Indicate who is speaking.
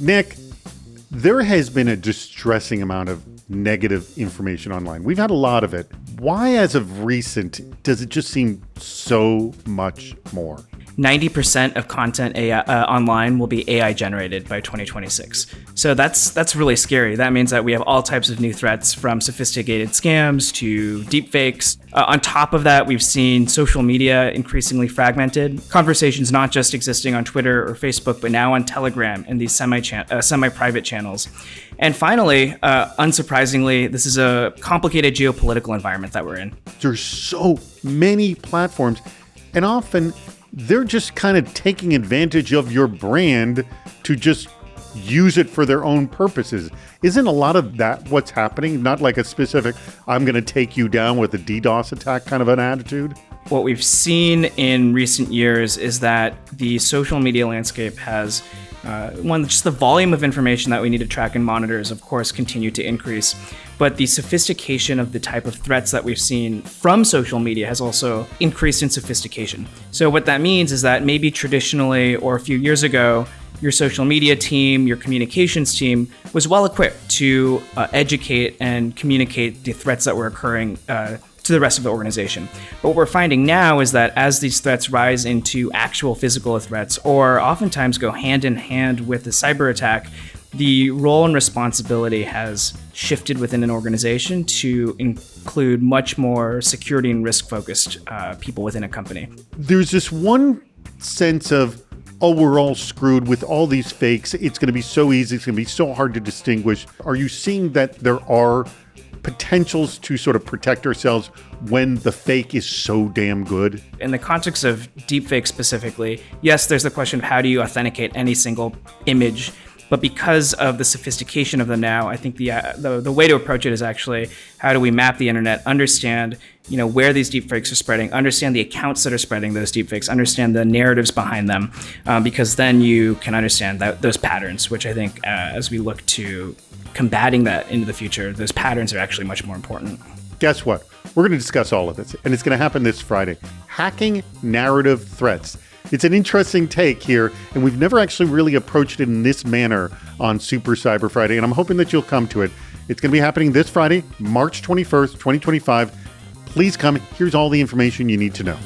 Speaker 1: Nick, there has been a distressing amount of negative information online. We've had a lot of it. Why, as of recent, does it just seem so much more?
Speaker 2: 90% of content online will be AI generated by 2026. So that's really scary. That means that we have all types of new threats, from sophisticated scams to deepfakes. On top of that, we've seen social media increasingly fragmented. Conversations not just existing on Twitter or Facebook, but now on Telegram and these semi-private channels. And finally, unsurprisingly, this is a complicated geopolitical environment that we're in.
Speaker 1: There's so many platforms, and often they're just kind of taking advantage of your brand to just use it for their own purposes. Isn't a lot of that what's happening? Not like a specific, I'm going to take you down with a DDoS attack kind of an attitude?
Speaker 2: What we've seen in recent years is that the social media landscape has just the volume of information that we need to track and monitor is, of course, continue to increase. But the sophistication of the type of threats that we've seen from social media has also increased in sophistication. So what that means is that maybe traditionally, or a few years ago, your social media team, your communications team was well equipped to educate and communicate the threats that were occurring to the rest of the organization. But what we're finding now is that as these threats rise into actual physical threats, or oftentimes go hand in hand with a cyber attack, the role and responsibility has shifted within an organization to include much more security and risk-focused people within a company.
Speaker 1: There's this one sense of, oh, we're all screwed with all these fakes. It's going to be so easy. It's going to be so hard to distinguish. Are you seeing that there are potentials to sort of protect ourselves when the fake is so damn good?
Speaker 2: In the context of deepfake specifically, yes, there's the question of how do you authenticate any single image. But because of the sophistication of them now, I think the way to approach it is actually, how do we map the internet, understand where these deepfakes are spreading, understand the accounts that are spreading those deepfakes, understand the narratives behind them, because then you can understand those patterns, which I think as we look to combating that into the future, those patterns are actually much more important.
Speaker 1: Guess what? We're going to discuss all of this, and it's going to happen this Friday. Hacking narrative threats. It's an interesting take here, and we've never actually really approached it in this manner on Super Cyber Friday, and I'm hoping that you'll come to it. It's going to be happening this Friday, March 21st, 2025. Please come. Here's all the information you need to know.